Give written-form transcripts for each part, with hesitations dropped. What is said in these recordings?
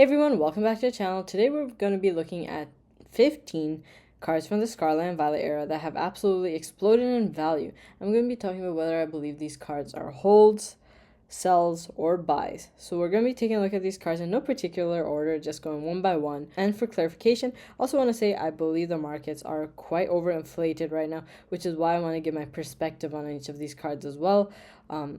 Hey everyone, welcome back to the channel. Today we're going to be looking at 15 cards from the Scarlet and Violet era that have absolutely exploded in value. I'm going to be talking about whether I believe these cards are holds, sells, or buys. So we're going to be taking a look at these cards in no particular order, just going one by one. And for clarification, I also want to say I believe the markets are quite overinflated right now, which is why I want to give my perspective on each of these cards as well.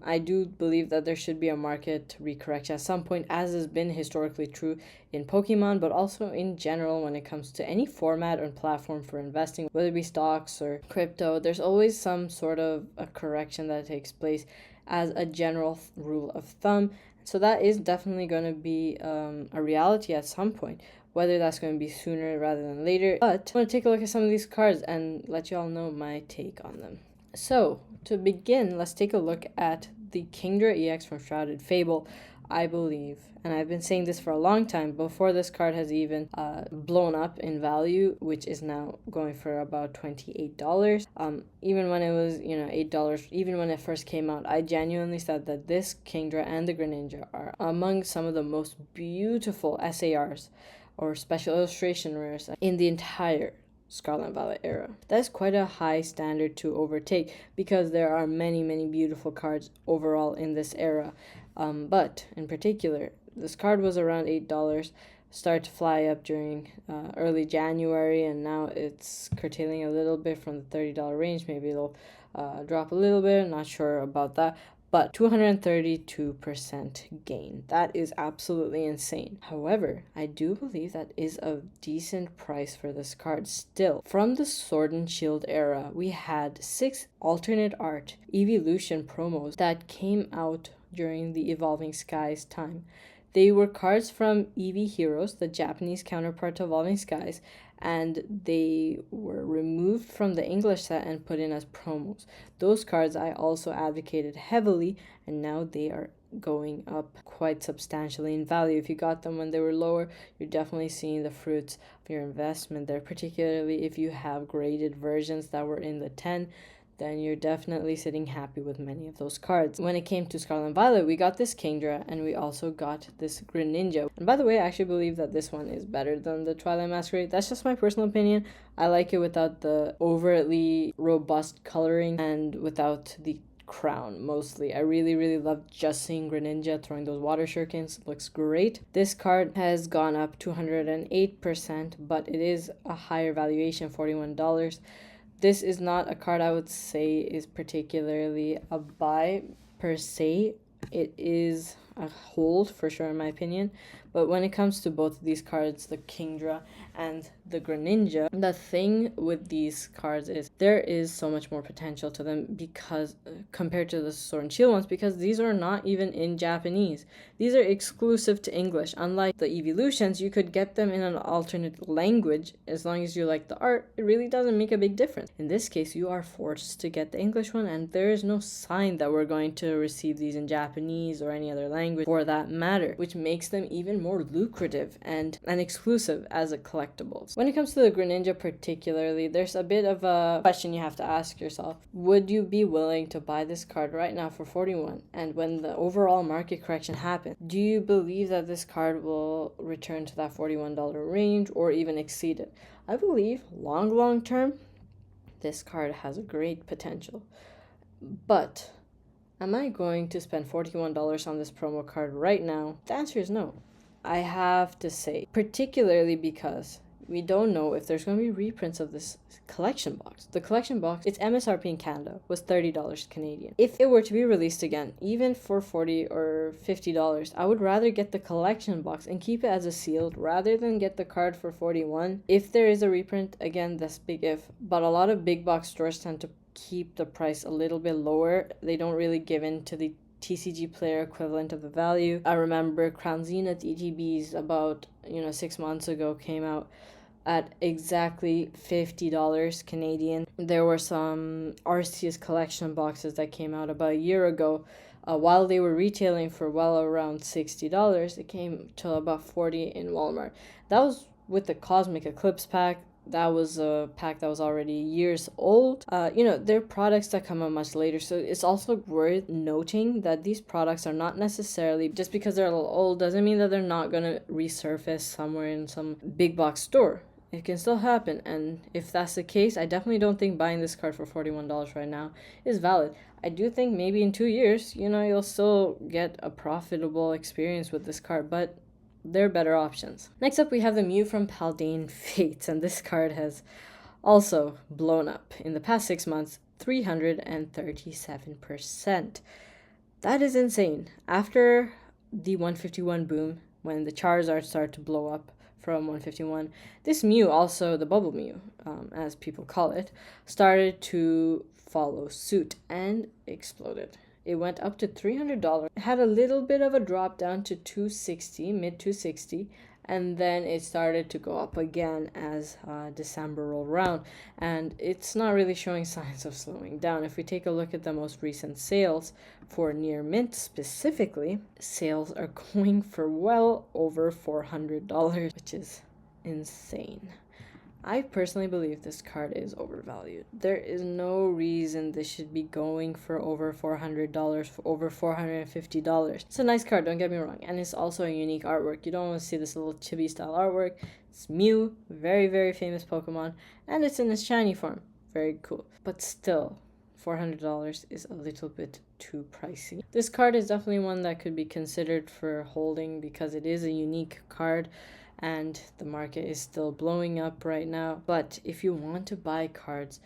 I do believe that there should be a market recorrection at some point, as has been historically true in Pokemon, but also in general when it comes to any format or platform for investing, whether it be stocks or crypto. There's always some sort of a correction that takes place as a general rule of thumb. So that is definitely going to be a reality at some point, whether that's going to be sooner rather than later. But I want to take a look at some of these cards and let you all know my take on them. So, to begin, let's take a look at the Kingdra EX from Shrouded Fable. I believe, and I've been saying this for a long time, before this card has even blown up in value, which is now going for about $28. Even when it was, $8, even when it first came out, I genuinely said that this Kingdra and the Greninja are among some of the most beautiful SARs, or special illustration rares, in the entire Scarlet and Violet era. That's quite a high standard to overtake because there are many beautiful cards overall in this era. But in particular, this card was around $8, started to fly up during early January, and now it's curtailing a little bit from the $30 range. Maybe it'll drop a little bit, not sure about that. But 232% gain. That is absolutely insane. However, I do believe that is a decent price for this card still. From the Sword and Shield era, we had 6 alternate art evolution promos that came out during the Evolving Skies time. They were cards from Eevee Heroes, the Japanese counterpart to Evolving Skies, and they were removed from the English set and put in as promos. Those cards I also advocated heavily, and now they are going up quite substantially in value. If you got them when they were lower, you're definitely seeing the fruits of your investment there, particularly if you have graded versions that were in the 10. Then you're definitely sitting happy with many of those cards. When it came to Scarlet and Violet, we got this Kingdra and we also got this Greninja. And by the way, I actually believe that this one is better than the Twilight Masquerade. That's just my personal opinion. I like it without the overtly robust coloring and without the crown mostly. I really love just seeing Greninja throwing those water shurikens. It looks great. This card has gone up 208%, but it is a higher valuation, $41. This is not a card I would say is particularly a buy per se. It is a hold for sure in my opinion. But when it comes to both of these cards, the Kingdra and the Greninja, the thing with these cards is there is so much more potential to them because compared to the Sword and Shield ones, because these are not even in Japanese. These are exclusive to English. Unlike the evolutions, you could get them in an alternate language as long as you like the art. It really doesn't make a big difference. In this case, you are forced to get the English one, and there is no sign that we're going to receive these in Japanese or any other language for that matter, which makes them even more lucrative and exclusive as a collectibles. When it comes to the Greninja particularly, there's a bit of a question you have to ask yourself. Would you be willing to buy this card right now for $41? And when the overall market correction happens, do you believe that this card will return to that $41 range or even exceed it? I believe long term, this card has a great potential. But am I going to spend $41 on this promo card right now? The answer is no. I have to say, particularly because we don't know if there's going to be reprints of this collection box. The collection box, its MSRP in Canada was $30 Canadian. If it were to be released again, even for $40 or $50, I would rather get the collection box and keep it as a sealed rather than get the card for $41. If there is a reprint, again, that's big if, but a lot of big box stores tend to keep the price a little bit lower. They don't really give in to the TCG player equivalent of the value. I remember Crown Zenith ETBs about 6 months ago came out at exactly $50 Canadian. There were some Arceus collection boxes that came out about a year ago. While they were retailing for well around $60, it came to about $40 in Walmart. That was with the Cosmic Eclipse pack. that was a pack that was already years old. They're products that come out much later, so it's also worth noting that these products are not necessarily, just because they're a little old doesn't mean that they're not going to resurface somewhere in some big box store. It can still happen, and if that's the case, I definitely don't think buying this card for $41 right now is valid. I do think maybe in 2 years, you'll still get a profitable experience with this card, but there are better options. Next up, we have the Mew from Paldean Fates, and this card has also blown up in the past 6 months, 337%. That is insane. After the 151 boom, when the Charizard started to blow up from 151, this Mew, also the Bubble Mew, as people call it, started to follow suit and exploded. It went up to $300. It had a little bit of a drop down to $260, mid $260, and then it started to go up again as December rolled around, and it's not really showing signs of slowing down. If we take a look at the most recent sales for near mint specifically, sales are going for well over $400, which is insane. I personally believe this card is overvalued. There is no reason this should be going for over $400, for over $450. It's a nice card, don't get me wrong, and it's also a unique artwork. You don't want to see this little chibi style artwork. It's Mew, very, very famous Pokemon, and it's in its shiny form. Very cool. But still, $400 is a little bit too pricey. This card is definitely one that could be considered for holding because it is a unique card, and the market is still blowing up right now. But if you want to buy cards,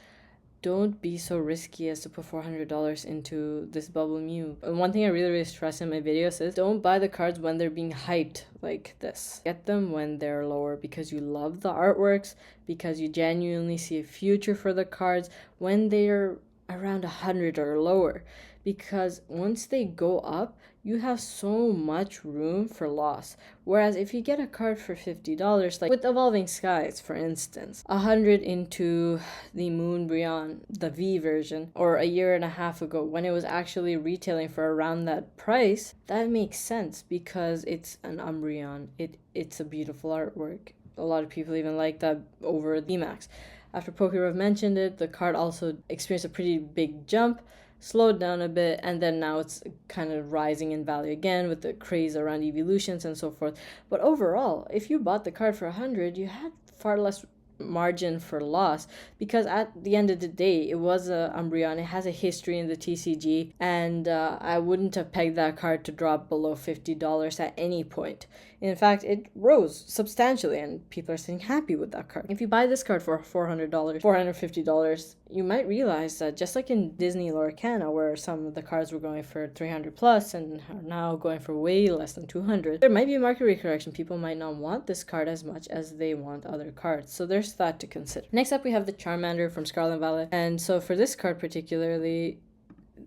don't be so risky as to put $400 into this Bubble Mew. And one thing I really, really stress in my videos is don't buy the cards when they're being hyped like this. Get them when they're lower because you love the artworks, because you genuinely see a future for the cards when they're around 100 or lower. Because once they go up, you have so much room for loss. Whereas if you get a card for $50, like with Evolving Skies, for instance, 100 into the Moonbreon, the V version, or a year and a half ago when it was actually retailing for around that price, that makes sense because it's an Umbreon. It's a beautiful artwork. A lot of people even like that over the Max. After Pokerev mentioned it, the card also experienced a pretty big jump, slowed down a bit, and then now it's kind of rising in value again with the craze around evolutions and so forth. But overall, if you bought the card for 100, you had far less margin for loss because at the end of the day, it was a Umbreon. It has a history in the TCG, and I wouldn't have pegged that card to drop below $50 at any point. In fact, it rose substantially, and people are sitting happy with that card. If you buy this card for $400, $450, you might realize that just like in Disney Lorcana, where some of the cards were going for 300 plus and are now going for way less than 200, there might be a market recorrection. People might not want this card as much as they want other cards. So there's that to consider. Next up, we have the Charmander from Scarlet Violet. And so for this card particularly,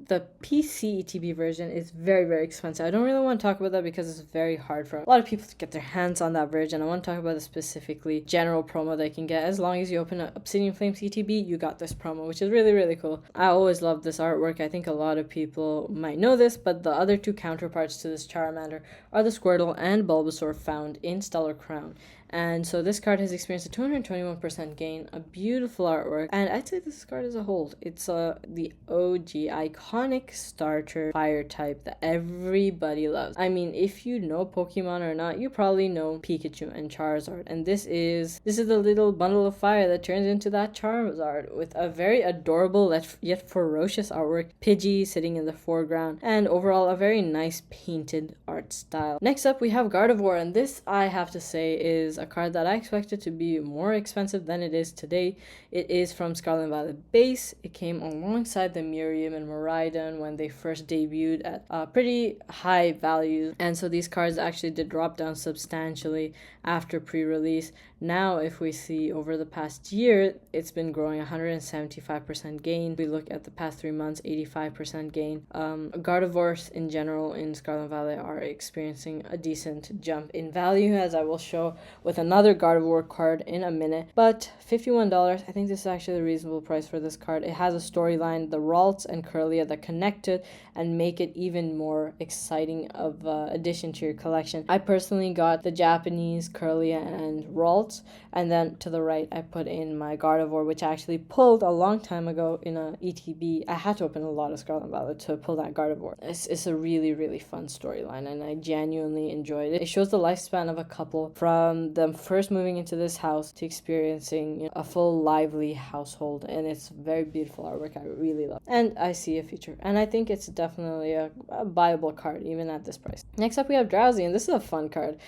the PC ETB version is very, very expensive. I don't really want to talk about that because it's very hard for a lot of people to get their hands on that version. I want to talk about the specifically general promo they can get. As long as you open up Obsidian Flames ETB, you got this promo, which is really, really cool. I always love this artwork. I think a lot of people might know this, but the other two counterparts to this Charmander are the Squirtle and Bulbasaur found in Stellar Crown. And so this card has experienced a 221% gain, a beautiful artwork, and I'd say this card is a hold. It's the OG iconic starter fire type that everybody loves. I mean, if you know Pokemon or not, you probably know Pikachu and Charizard, and this is the little bundle of fire that turns into that Charizard with a very adorable yet ferocious artwork, Pidgey sitting in the foreground, and overall a very nice painted art style. Next up, we have Gardevoir, and this, I have to say, is a card that I expected to be more expensive than it is today. It is from Scarlet Violet base. It came alongside the Miriam and Miraidon when they first debuted at pretty high values, and so these cards actually did drop down substantially after pre-release. Now, if we see over the past year, it's been growing 175% gain. We look at the past 3 months, 85% gain. Gardevoirs in general in Scarlet Violet are experiencing a decent jump in value, as I will show with another Gardevoir card in a minute. But $51, I think this is actually a reasonable price for this card. It has a storyline, the Ralts and Kirlia that connect it and make it even more exciting of addition to your collection. I personally got the Japanese Kirlia and Ralts, and then to the right I put in my Gardevoir, which I actually pulled a long time ago in a ETB. I had to open a lot of Scarlet and Violet to pull that Gardevoir. It's a really, really fun storyline, and I genuinely enjoyed it. It shows the lifespan of a couple from them first moving into this house to experiencing a full lively household, and it's very beautiful artwork. I really love it. And I see a future, and I think it's definitely a buyable card even at this price. Next up we have Drowsy, and this is a fun card.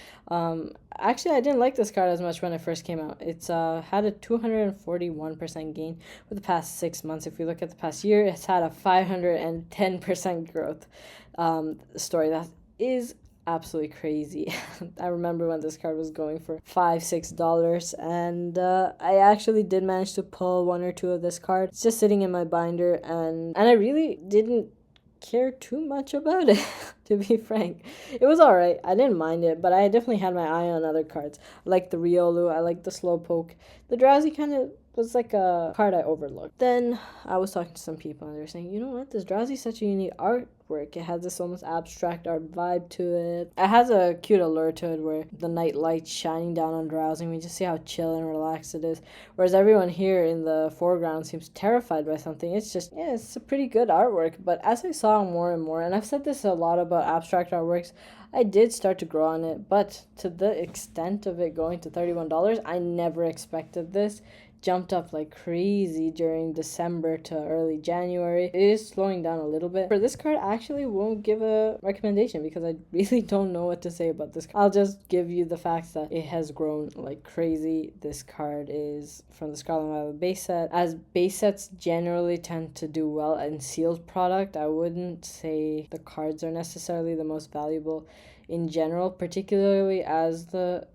Actually, I didn't like this card as much when it first came out. It's had a 241% gain for the past 6 months. If we look at the past year, it's had a 510% growth story. That is absolutely crazy. I remember when this card was going for $5-6, and I actually did manage to pull one or two of this card. It's just sitting in my binder, and I really didn't care too much about it, to be frank. It was alright. I didn't mind it, but I definitely had my eye on other cards. I like the Riolu, I like the Slowpoke. The Drowsy kind of was like a card I overlooked. Then I was talking to some people, and they were saying, you know what, this Drowsy is such a unique artwork. It has this almost abstract art vibe to it. It has a cute allure to it where the night light shining down on Drowsy, and we just see how chill and relaxed it is. Whereas everyone here in the foreground seems terrified by something. It's just, yeah, it's a pretty good artwork. But as I saw more and more, and I've said this a lot about abstract artworks, I did start to grow on it. But to the extent of it going to $31, I never expected this. Jumped up like crazy during December to early January. It is slowing down a little bit. For this card, I actually won't give a recommendation because I really don't know what to say about this card. I'll just give you the facts that it has grown like crazy. This card is from the Scarlet and Violet base set. As base sets generally tend to do well in sealed product, I wouldn't say the cards are necessarily the most valuable in general, particularly as the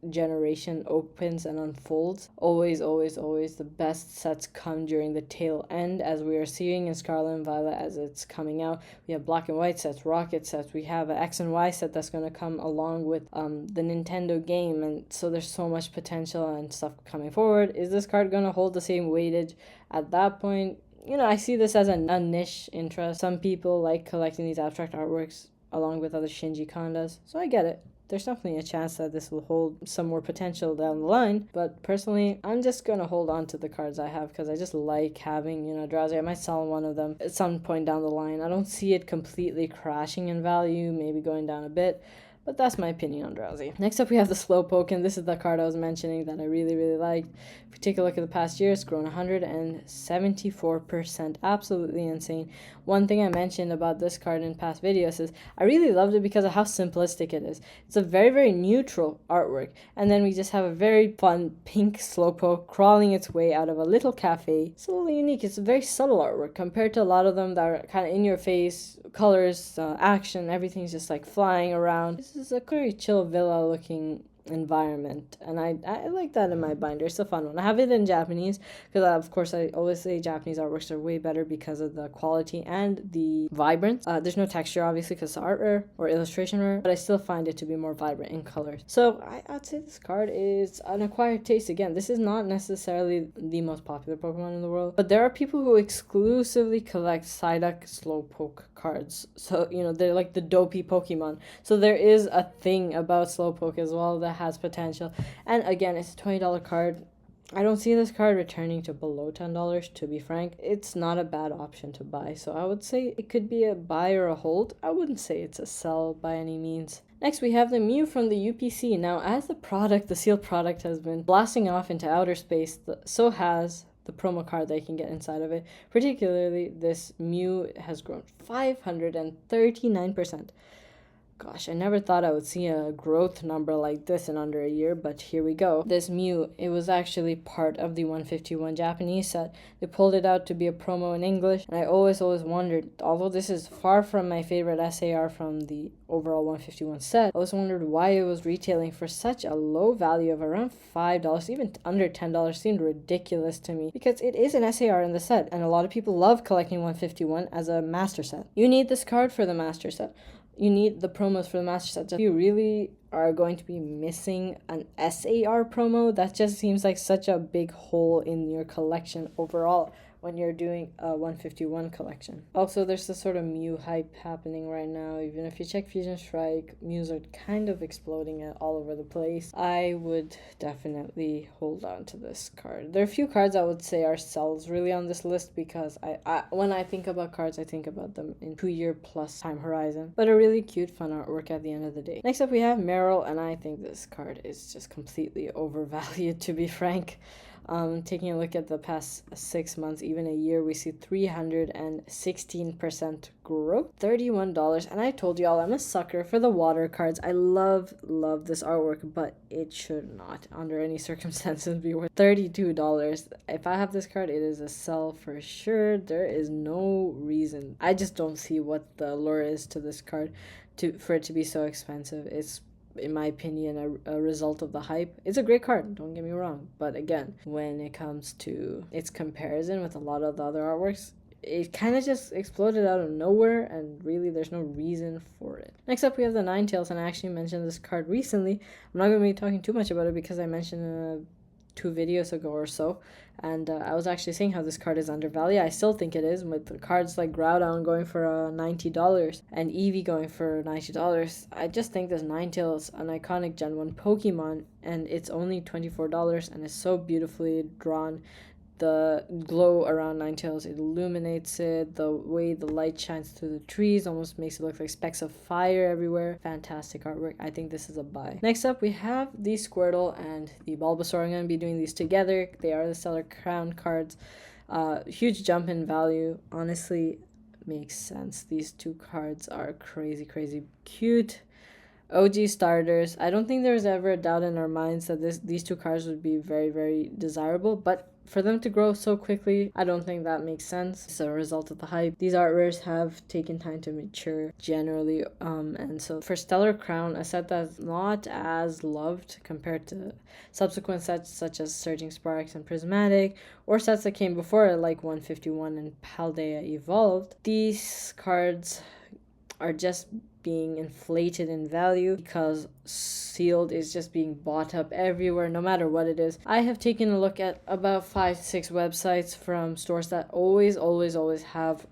generation opens and unfolds. Always the best sets come during the tail end, as we are seeing in Scarlet and Violet as it's coming out. We have black and white sets, rocket sets, we have an X and Y set that's going to come along with the Nintendo game, and so there's so much potential and stuff coming forward. Is this card going to hold the same weightage at that point? You know, I see this as a niche interest. Some people like collecting these abstract artworks along with other Shinji Kondas, so I get it. There's definitely a chance that this will hold some more potential down the line, but personally, I'm just going to hold on to the cards I have because I just like having, Drowsy. I might sell one of them at some point down the line. I don't see it completely crashing in value, maybe going down a bit, but that's my opinion on Drowsy. Next up, we have the Slowpoke, and this is the card I was mentioning that I really, really liked. If you take a look at the past year, it's grown 174%. Absolutely insane. One thing I mentioned about this card in past videos is I really loved it because of how simplistic it is. It's a very, very neutral artwork, and then we just have a very fun pink Slowpoke crawling its way out of a little cafe. It's a little unique. It's a very subtle artwork compared to a lot of them that are kind of in your face, colors, action, everything's just like flying around. This is a very chill villa looking environment, and I like that in my binder. It's a fun one. I have it in Japanese because of course I always say Japanese artworks are way better because of the quality and the vibrance. There's no texture obviously because it's art rare or illustration rare, but I still find it to be more vibrant in colors. So I'd say this card is an acquired taste. Again, this is not necessarily the most popular Pokemon in the world, but there are people who exclusively collect Psyduck Slowpoke cards. So, they're like the dopey Pokemon. So there is a thing about Slowpoke as well that has potential. And again, it's a $20 card. I don't see this card returning to below $10, to be frank. It's not a bad option to buy. So I would say it could be a buy or a hold. I wouldn't say it's a sell by any means. Next, we have the Mew from the UPC. Now, as the sealed product has been blasting off into outer space, so has the promo card that you can get inside of it. Particularly, this Mew has grown 539%. Gosh, I never thought I would see a growth number like this in under a year, but here we go. This Mew, it was actually part of the 151 Japanese set. They pulled it out to be a promo in English, and I always wondered, although this is far from my favorite SAR from the overall 151 set, I always wondered why it was retailing for such a low value of around $5, even under $10 seemed ridiculous to me, because it is an SAR in the set, and a lot of people love collecting 151 as a master set. You need this card for the master set. you need the promos for the master set. If you really are going to be missing an SAR promo, that just seems like such a big hole in your collection overall when you're doing a 151 collection. Also, there's this sort of Mew hype happening right now. Even if you check Fusion Strike, Mews are kind of exploding all over the place. I would definitely hold on to this card. There are a few cards I would say are sells really on this list, because I when I think about cards, I think about them in 2-year plus time horizon. But a really cute, fun artwork at the end of the day. Next up, we have Meryl, and I think this card is just completely overvalued, to be frank. Taking a look at the past 6 months, even a year, we see 316% growth, $31. And I told y'all I'm a sucker for the water cards. I love this artwork, but it should not, under any circumstances, be worth $32. If I have this card, it is a sell for sure. There is no reason. I just don't see what the allure is to this card for it to be so expensive. It's, in my opinion, a result of the hype. It's a great card, don't get me wrong, but again, when it comes to its comparison with a lot of the other artworks, it kind of just exploded out of nowhere, and really there's no reason for it. Next up, we have the Ninetales, and I actually mentioned this card recently. I'm not going to be talking too much about it because I mentioned 2 videos ago or so, and I was actually saying how this card is undervalued. I still think it is, with the cards like Groudon going for $90 and Eevee going for $90. I just think this Ninetales, an iconic Gen 1 Pokemon, and it's only $24, and it's so beautifully drawn. The glow around Ninetales, it illuminates it. The way the light shines through the trees almost makes it look like specks of fire everywhere. Fantastic artwork. I think this is a buy. Next up, we have the Squirtle and the Bulbasaur. I'm going to be doing these together. They are the Stellar Crown cards. Huge jump in value. Honestly, makes sense. These 2 cards are crazy cute. OG starters. I don't think there was ever a doubt in our minds that these 2 cards would be very desirable, but for them to grow so quickly, I don't think that makes sense. It's a result of the hype. These artworks have taken time to mature generally, and so for Stellar Crown, a set that's not as loved compared to subsequent sets such as Surging Sparks and Prismatic, or sets that came before it like 151 and Paldea Evolved, these cards are just being inflated in value because sealed is just being bought up everywhere, no matter what it is. I have taken a look at about 5-6 websites from stores that always have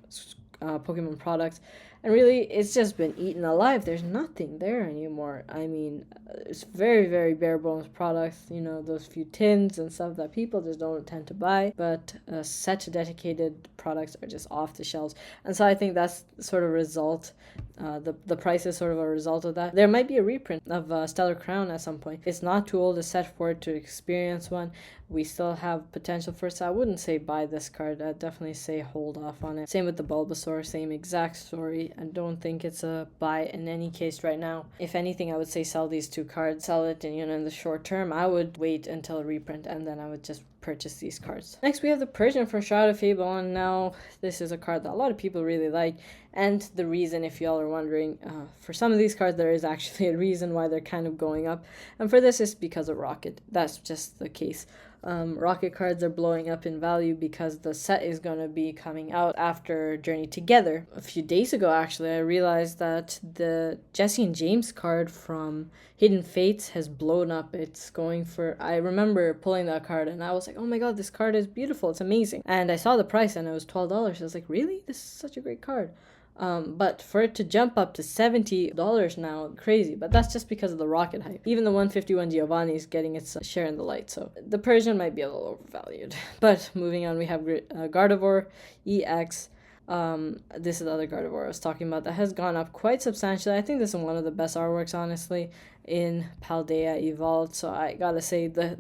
Pokemon products, and really it's just been eaten alive. There's nothing there anymore. I mean, it's very bare bones products, those few tins and stuff that people just don't tend to buy, but set dedicated products are just off the shelves. And so I think that's sort of a result. The price is sort of a result of that. There might be a reprint of Stellar Crown at some point. It's not too old a set for it to experience one. We still have potential for it, so I wouldn't say buy this card. I'd definitely say hold off on it. Same with the Bulbasaur, same exact story. I don't think it's a buy in any case right now. If anything, I would say sell these 2 cards. Sell it in the short term. I would wait until a reprint, and then I would just purchase these cards. Next, we have the Persian from Shroud of Fable, and now this is a card that a lot of people really like. And the reason, if y'all are wondering, for some of these cards, there is actually a reason why they're kind of going up. And for this, it's because of Rocket. That's just the case. Rocket cards are blowing up in value because the set is going to be coming out after Journey Together. A few days ago, actually, I realized that the Jesse and James card from Hidden Fates has blown up. It's going for, I remember pulling that card and I was like, oh my god, this card is beautiful. It's amazing. And I saw the price and it was $12. I was like, really? This is such a great card. But for it to jump up to $70 now, crazy. But that's just because of the Rocket hype. Even the 151 Giovanni is getting its share in the light. So the Persian might be a little overvalued. But moving on, we have Gardevoir EX. This is the other Gardevoir I was talking about that has gone up quite substantially. I think this is one of the best artworks, honestly, in Paldea Evolved. So I gotta say, the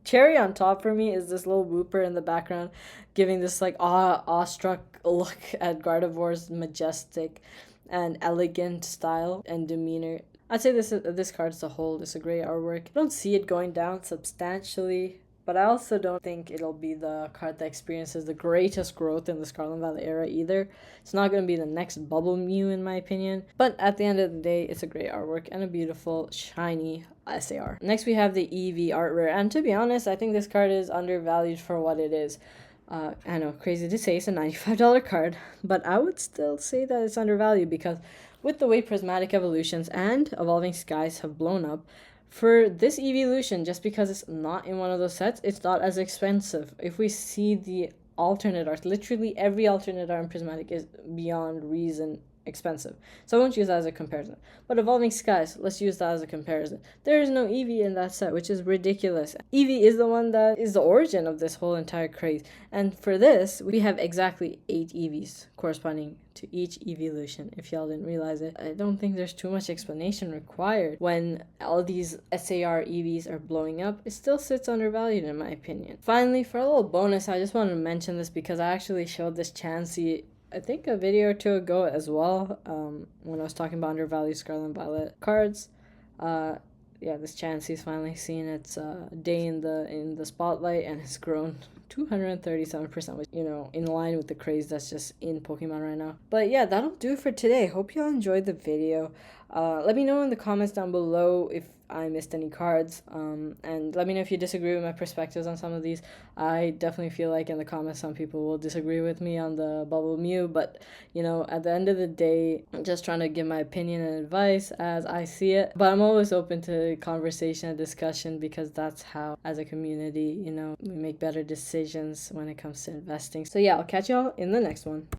cherry on top for me is this little whooper in the background, giving this like awestruck look at Gardevoir's majestic and elegant style and demeanor. I'd say this card as a whole is a great artwork. I don't see it going down substantially, but I also don't think it'll be the card that experiences the greatest growth in the Scarlet Valley era either. It's not going to be the next Bubble Mew in my opinion. But at the end of the day, it's a great artwork and a beautiful, shiny SAR. Next, we have the eevee art rare. And to be honest, I think this card is undervalued for what it is. I know, crazy to say, it's a $95 card. But I would still say that it's undervalued because with the way prismatic evolutions and evolving skies have blown up, for this evolution, just because it's not in one of those sets, it's not as expensive. If we see the alternate art, literally every alternate art in prismatic is beyond reason expensive. So I won't use that as a comparison. But Evolving Skies, let's use that as a comparison. There is no Eevee in that set, which is ridiculous. Eevee is the one that is the origin of this whole entire craze. And for this, we have exactly 8 Eevees corresponding to each evolution, if y'all didn't realize it. I don't think there's too much explanation required. When all these SAR Eevees are blowing up, it still sits undervalued in my opinion. Finally, for a little bonus, I just wanted to mention this because I actually showed this Chansey I think a video or two ago as well, when I was talking about undervalued Scarlet and Violet cards. Yeah, this Chansey's finally seen its day in the spotlight, and it's grown 237%, which, in line with the craze that's just in Pokemon right now. But yeah, that'll do it for today. Hope y'all enjoyed the video. Let me know in the comments down below if I missed any cards, and let me know if you disagree with my perspectives on some of these. I definitely feel like in the comments some people will disagree with me on the Bubble Mew, but at the end of the day, I'm just trying to give my opinion and advice as I see it. But I'm always open to conversation and discussion, because that's how, as a community, we make better decisions when it comes to investing. So yeah, I'll catch y'all in the next one.